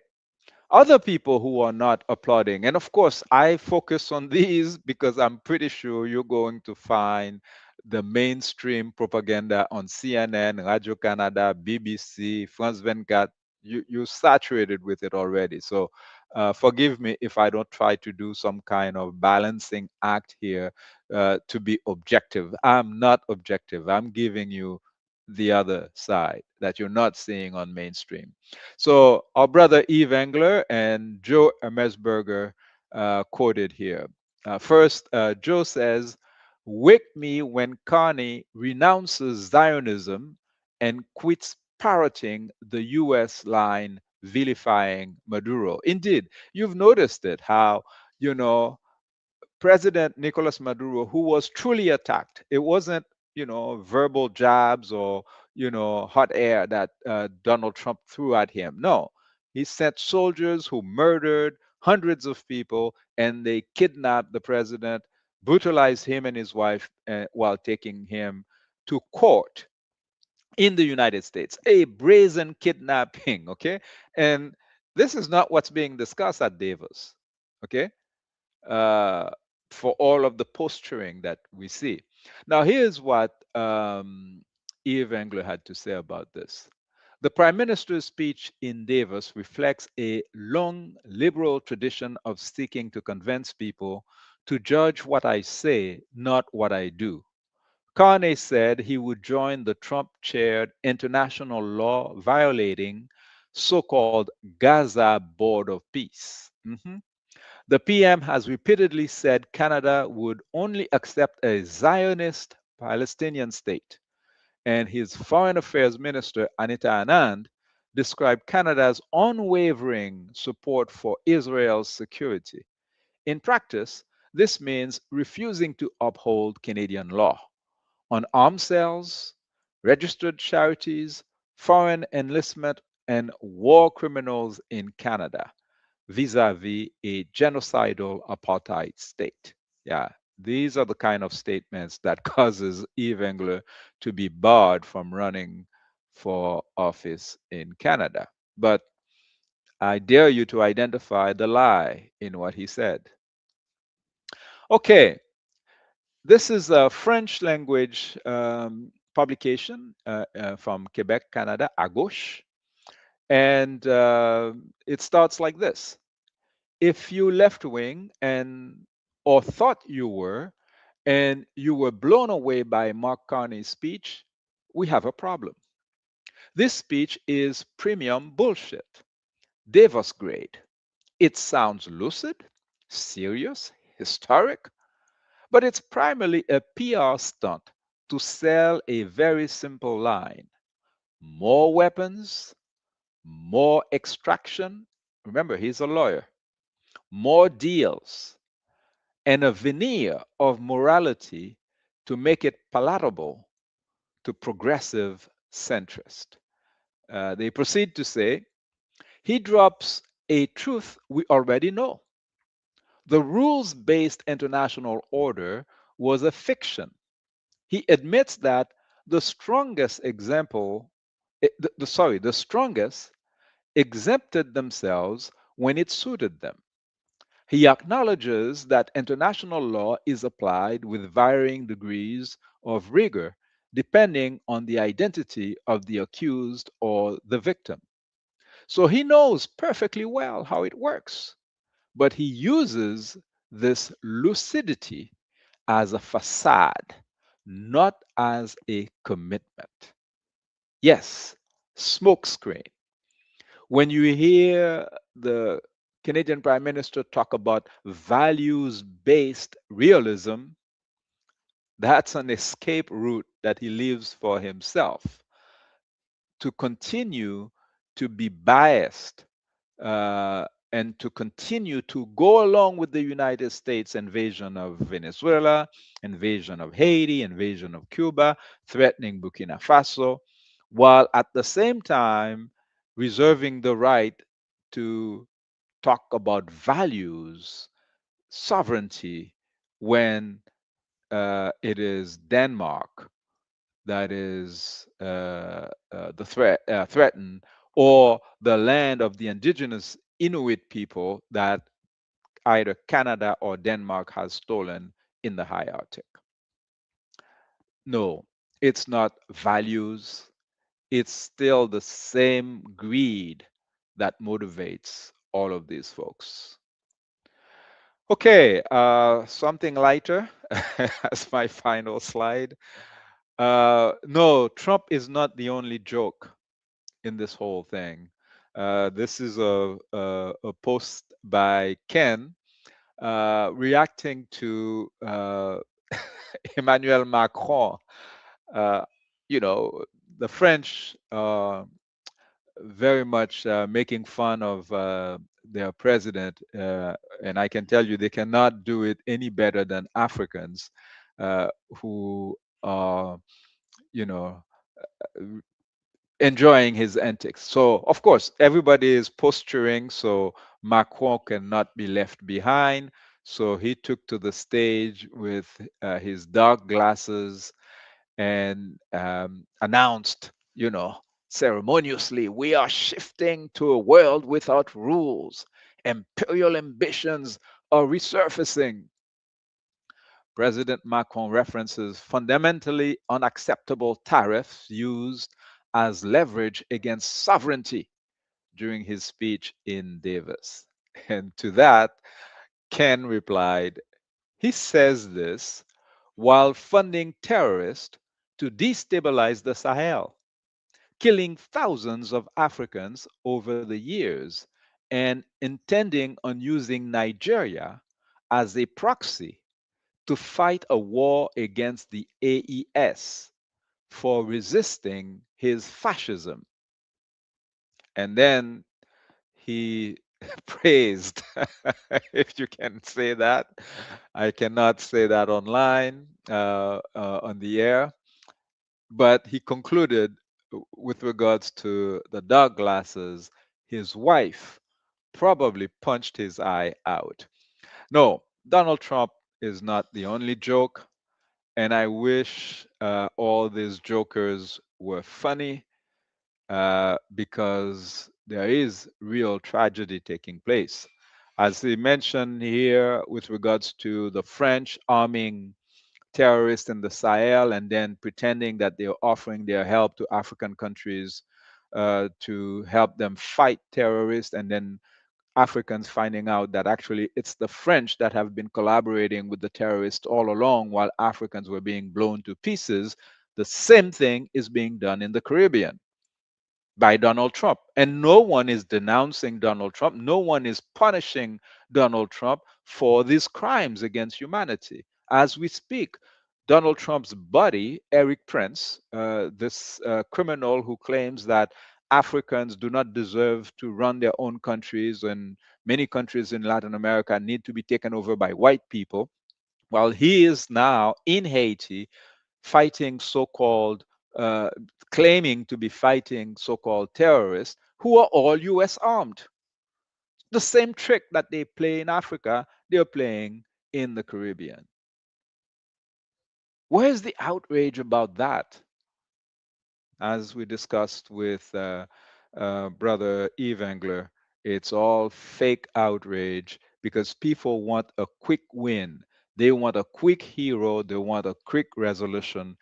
other people who are not applauding. And of course, I focus on these because I'm pretty sure you're going to find the mainstream propaganda on CNN, Radio Canada, BBC, France 24. You're saturated with it already. So forgive me if I don't try to do some kind of balancing act here to be objective. I'm not objective. I'm giving you the other side that you're not seeing on mainstream. So our brother Eve Engler and Joe Emersberger quoted here. First, Joe says, "Wake me when Carney renounces Zionism and quits parroting the U.S. line vilifying Maduro." Indeed, you've noticed it, how, you know, President Nicolas Maduro, who was truly attacked, it wasn't, verbal jabs or, hot air that Donald Trump threw at him. No, he sent soldiers who murdered hundreds of people and they kidnapped the president, brutalized him and his wife while taking him to court in the United States. A brazen kidnapping, okay? And this is not what's being discussed at Davos, okay? uh, for all of the posturing that we see. Now, here's what Eve Engler had to say about this. The Prime Minister's speech in Davos reflects a long liberal tradition of seeking to convince people to judge what I say, not what I do. Carney said he would join the Trump chaired international law violating so called Gaza Board of Peace. The PM has repeatedly said Canada would only accept a Zionist Palestinian state, and his Foreign Affairs Minister, Anita Anand, described Canada's unwavering support for Israel's security. In practice, this means refusing to uphold Canadian law on arms sales, registered charities, foreign enlistment, and war criminals in Canada vis-a-vis a genocidal apartheid state. Yeah, these are the kind of statements that causes Eve Engler to be barred from running for office in Canada. But I dare you to identify the lie in what he said. Okay, this is a French language publication from Quebec, Canada, à gauche. And it starts like this. If you left wing and or thought you were, and you were blown away by Mark Carney's speech, we have a problem. This speech is premium bullshit, Davos grade. It sounds lucid, serious, historic, but it's primarily a PR stunt to sell a very simple line: more weapons, more extraction. Remember, he's a lawyer. More deals, and a veneer of morality to make it palatable to progressive centrists. They proceed to say, he drops a truth we already know. The rules based international order was a fiction. He admits that the strongest example, the strongest exempted themselves when it suited them. He acknowledges that international law is applied with varying degrees of rigor depending on the identity of the accused or the victim. So he knows perfectly well how it works, but he uses this lucidity as a facade, not as a commitment. Yes, smokescreen. When you hear the Canadian Prime Minister talk about values based realism, that's an escape route that he leaves for himself. to continue to be biased uh, and to continue to go along with the United States invasion of Venezuela, invasion of Haiti, invasion of Cuba, threatening Burkina Faso, while at the same time reserving the right to talk about values, sovereignty, when it is Denmark that is the threatened, or the land of the indigenous Inuit people that either Canada or Denmark has stolen in the high Arctic. No, it's not values. It's still the same greed that motivates all of these folks. Okay, something lighter as my final slide. No, Trump is not the only joke in this whole thing. This is a post by Ken reacting to Emmanuel Macron. Uh, you know, the French very much making fun of their president, and I can tell you they cannot do it any better than Africans who are, you know, enjoying his antics. So, of course, everybody is posturing, so Macron cannot be left behind. So he took to the stage with his dark glasses and announced, ceremoniously, we are shifting to a world without rules. Imperial ambitions are resurfacing. President Macron references fundamentally unacceptable tariffs used as leverage against sovereignty during his speech in Davos. And to that, Ken replied, he says this while funding terrorists to destabilize the Sahel, killing thousands of Africans over the years, and intending on using Nigeria as a proxy to fight a war against the AES for resisting his fascism. And then he praised, if you can say that. I cannot say that online, on the air. But he concluded with regards to the dark glasses, his wife probably punched his eye out. No, Donald Trump is not the only joke. And I wish all these jokers were funny because there is real tragedy taking place. As he mentioned here with regards to the French arming terrorists in the Sahel and then pretending that they're offering their help to African countries to help them fight terrorists, and then Africans finding out that actually it's the French that have been collaborating with the terrorists all along while Africans were being blown to pieces. The same thing is being done in the Caribbean by Donald Trump. And no one is denouncing Donald Trump. No one is punishing Donald Trump for these crimes against humanity. As we speak, Donald Trump's buddy, Eric Prince, this criminal who claims that Africans do not deserve to run their own countries, and many countries in Latin America need to be taken over by white people, while he is now in Haiti fighting so-called, claiming to be fighting so-called terrorists who are all US armed. The same trick that they play in Africa, they're playing in the Caribbean. Where's the outrage about that? As we discussed with Brother Eve Engler, it's all fake outrage because people want a quick win. They want a quick hero. They want a quick resolution.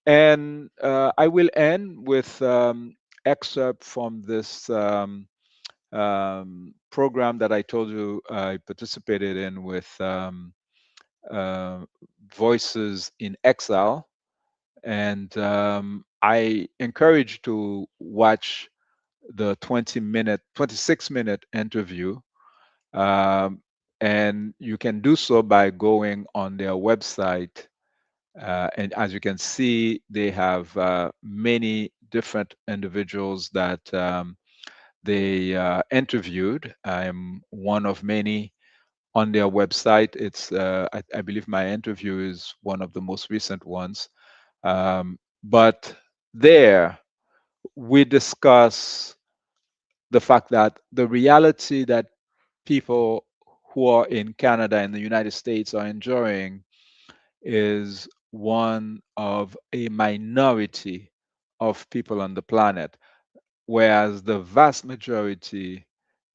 And I will end with excerpt from this program that I told you I participated in with Voices in Exile. And I encourage to watch the 26-minute interview. And you can do so by going on their website. And as you can see, they have many different individuals that they interviewed. I'm one of many on their website. It's I believe my interview is one of the most recent ones. But there we discuss the fact that the reality that people who are in Canada and the United States are enjoying is one of a minority of people on the planet, whereas the vast majority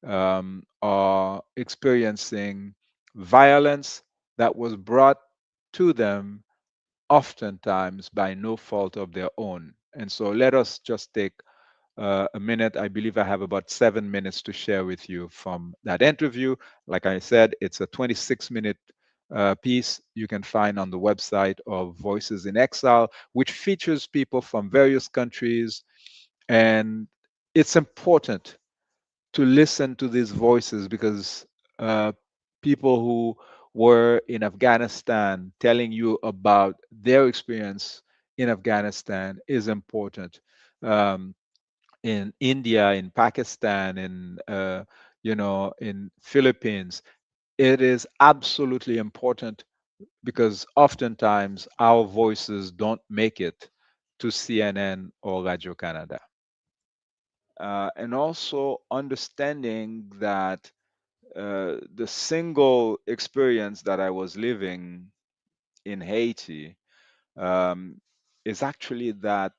are experiencing violence that was brought to them oftentimes by no fault of their own. And so let us just take a minute. I believe I have about 7 minutes to share with you from that interview. Like I said, it's a 26-minute piece you can find on the website of Voices in Exile, which features people from various countries. And it's important to listen to these voices because uh, people who were in Afghanistan telling you about their experience in Afghanistan is important. Um, in India, in Pakistan, in Philippines, it is absolutely important because oftentimes our voices don't make it to CNN or Radio Canada. And also understanding that the single experience that I was living in Haiti um, is actually that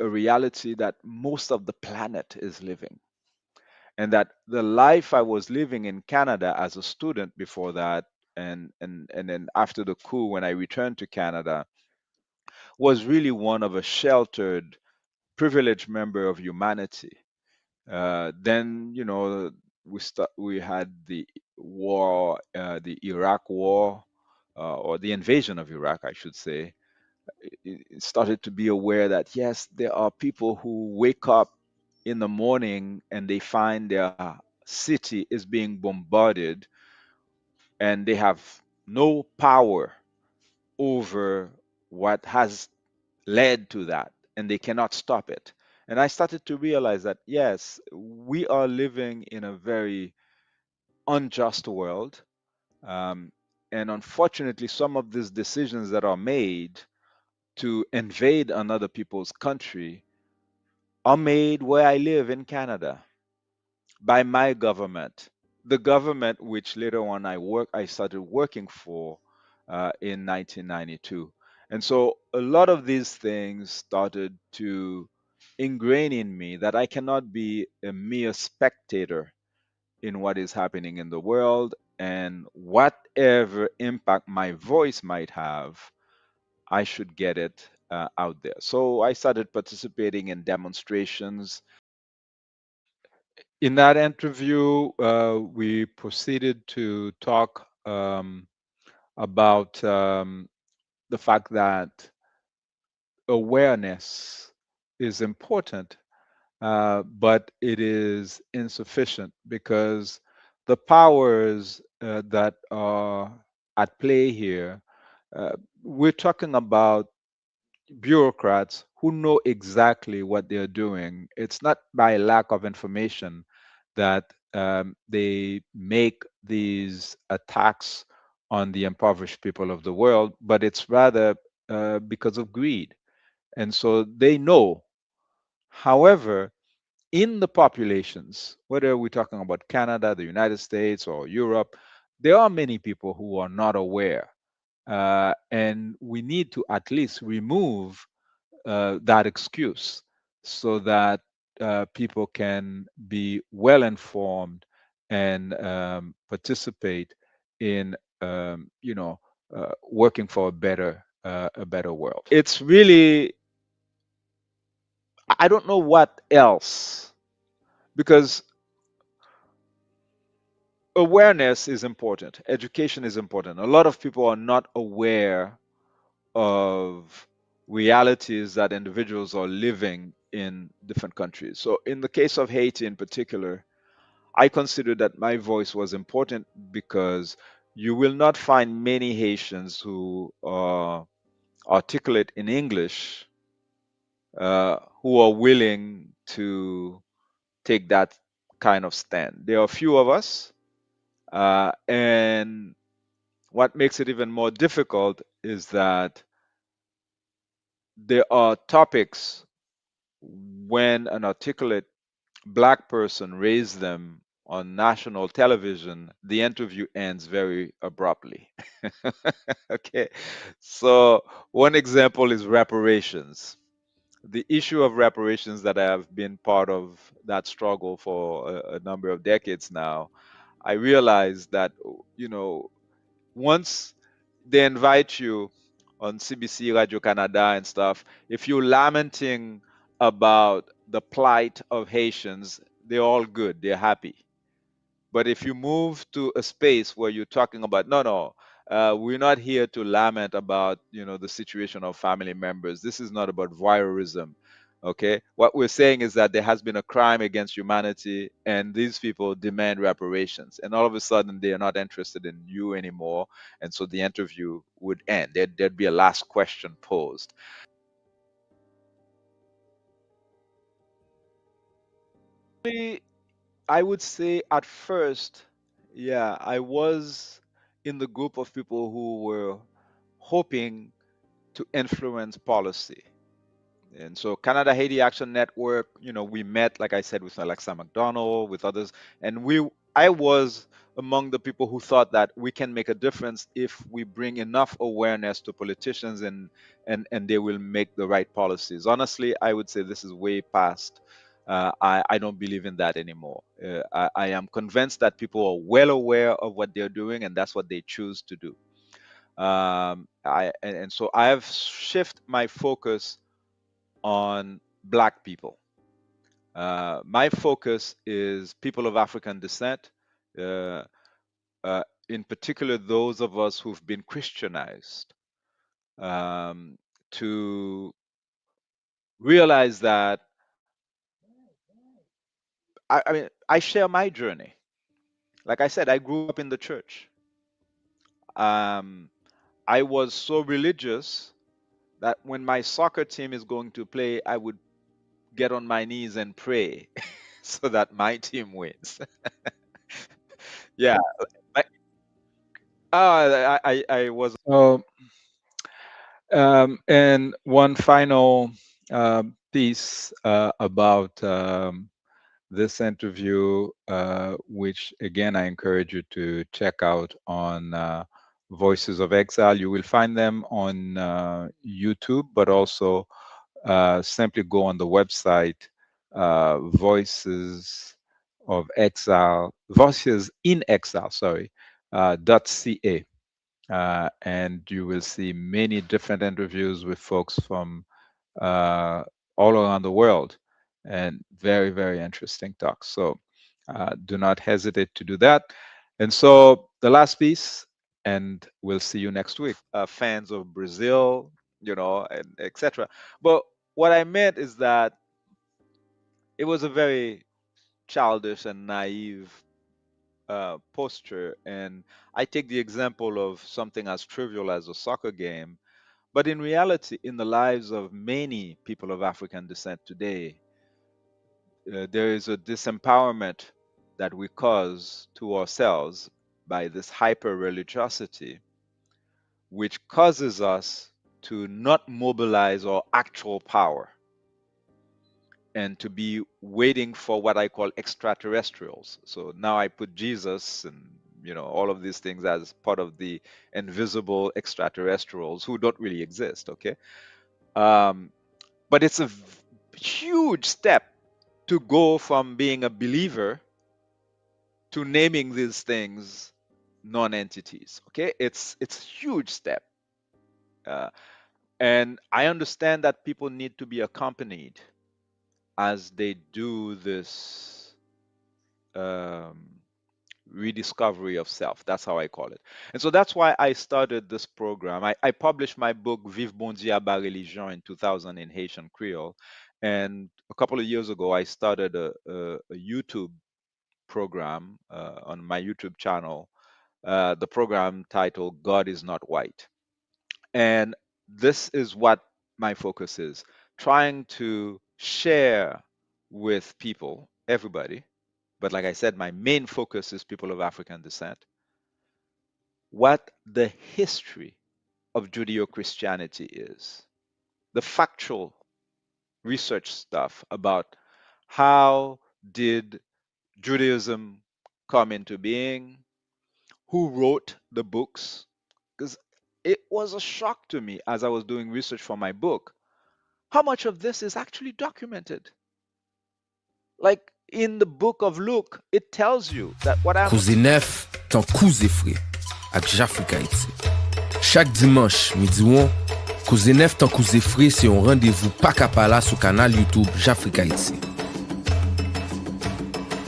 a reality that most of the planet is living. And that the life I was living in Canada as a student before that, and then after the coup when I returned to Canada, was really one of a sheltered, privileged member of humanity. Then we had the war, the Iraq war, or the invasion of Iraq, I should say. It started to be aware that yes, there are people who wake up in the morning and they find their city is being bombarded and they have no power over what has led to that and they cannot stop it. And I started to realize that yes, we are living in a very unjust world. Um, and unfortunately, some of these decisions that are made to invade another people's country are made where I live in Canada by my government. The government which later on I started working for in 1992. And so a lot of these things started to ingrain in me that I cannot be a mere spectator in what is happening in the world, and whatever impact my voice might have, I should get it out there. So I started participating in demonstrations. In that interview, we proceeded to talk about the fact that awareness is important, but it is insufficient because the powers that are at play here, uh, we're talking about bureaucrats who know exactly what they're doing. It's not by lack of information that they make these attacks on the impoverished people of the world, but it's rather because of greed. And so they know. However, in the populations, whether we're talking about Canada, the United States, or Europe, there are many people who are not aware. And we need to at least remove that excuse so that people can be well informed and participate in working for a better world. It's really, I don't know what else, because awareness is important, education is important. A lot of people are not aware of realities that individuals are living in different countries. So, in the case of Haiti in particular, I consider that my voice was important because you will not find many Haitians who are articulate in English who are willing to take that kind of stand. There are a few of us, and what makes it even more difficult is that there are topics when an articulate black person raised them on national television, the interview ends very abruptly. Okay. So, one example is reparations. The issue of reparations that I have been part of that struggle for a number of decades now, I realized that, once they invite you on CBC, Radio Canada, and stuff, if you're lamenting about the plight of Haitians, they're all good, they're happy. But if you move to a space where you're talking about, no, no, we're not here to lament about, the situation of family members. This is not about voyeurism. Okay, what we're saying is that there has been a crime against humanity, and these people demand reparations. And all of a sudden, they are not interested in you anymore, and so the interview would end. There'd be a last question posed. I would say at first, yeah, I was in the group of people who were hoping to influence policy. And so Canada Haiti Action Network, we met, like I said, with Alexa McDonald, with others, and I was among the people who thought that we can make a difference if we bring enough awareness to politicians, and they will make the right policies. Honestly, I would say this is way past. I don't believe in that anymore. I am convinced that people are well aware of what they're doing, and that's what they choose to do. And so I have shifted my focus on Black people. My focus is people of African descent, uh, in particular those of us who've been Christianized, um, to realize that I mean I share my journey. Like I said, I grew up in the church. Um, I was so religious that when my soccer team is going to play, I would get on my knees and pray so that my team wins. Yeah, like, I was. And one final piece about this interview, which again I encourage you to check out on Voices of Exile. You will find them on YouTube, but also simply go on the website, Voices of Exile, Voices in Exile, sorry, .ca. And you will see many different interviews with folks from uh, all around the world, and very, very interesting talks. So do not hesitate to do that. And so the last piece, and we'll see you next week. Fans of Brazil, and etc. But what I meant is that it was a very childish and naive posture. And I take the example of something as trivial as a soccer game. But in reality, in the lives of many people of African descent today, there is a disempowerment that we cause to ourselves by this hyper religiosity, which causes us to not mobilize our actual power and to be waiting for what I call extraterrestrials. So now I put Jesus and all of these things as part of the invisible extraterrestrials who don't really exist. Okay, but it's a huge step to go from being a believer to naming these things non-entities. Okay, it's a huge step, uh, and I understand that people need to be accompanied as they do this um, rediscovery of self. That's how I call it. And so that's why I started this program. I published my book Vive Bon Dia Ba Religion in 2000 in Haitian Creole. And a couple of years ago, I started a YouTube program on my YouTube channel, the program titled God is Not White. And this is what my focus is trying to share with people, everybody, but like I said, my main focus is people of African descent, what the history of Judeo-Christianity is, the factual research stuff about how did Judaism come into being, who wrote the books, because it was a shock to me as I was doing research for my book, how much of this is actually documented. Like in the book of Luke, it tells you that what I'm... Cause nef, tan kouze fre, ak J'Afrique Haïti. Chaque dimanche, midi ouan, Cause nef tan kouze fre se yon rendez-vous pa kapala sou kanal YouTube J'Afrique Haïti.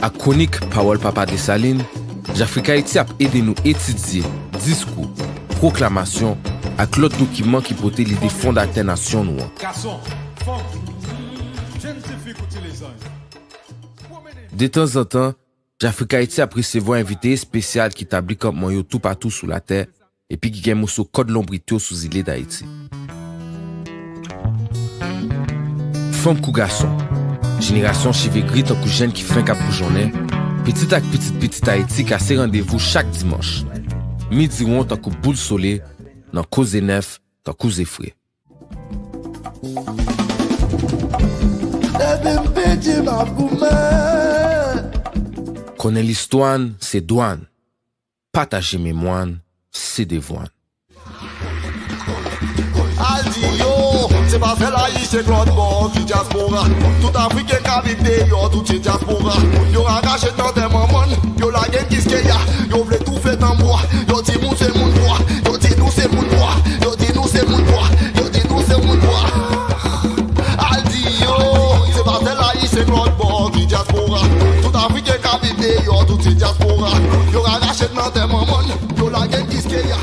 Ak konik Parole Papa Desaline, J'Afrique Haïti ap ede nou etidye, diskou, proklamasyon, ak lot document ki pote l'ide fondate nasyon nou an. De temps en temps, J'Afrique Haïti ap resevo invité spécial ki tabli kampman yo tout patou sou la terre epi ki gen mousso kod lombrito sou zile d'Haïti. Femme kou gason, génération chive gris tan kou jen ki fin kap pou journée, petit ak petit Haïti ka se rendez-vous chaque dimanche. Midi ouan tan kou boule solé, nan Cause Nef tan kouze fre. Konen l'histoire, c'est douane. Partager mémoine, c'est devoine. Aldio, c'est pas fait là, c'est Claude Bon qui diaspora. Tout Africain qui habite, yo, tout est diaspora. Yo engagé dans des mamans, yo la gang qui se ya. Yo vle tout fait en bois, yo dit nous c'est mon droit. Yo dit nous c'est mon droit, yo dit nous c'est mon droit. Yo dit nous c'est mon droit. Aldio, c'est pas fait là, c'est Claude Bon qui diaspora. Tout Africain qui habite, yo, tout est diaspora. Yo engagé dans des mamans, yo la gang qui se ya.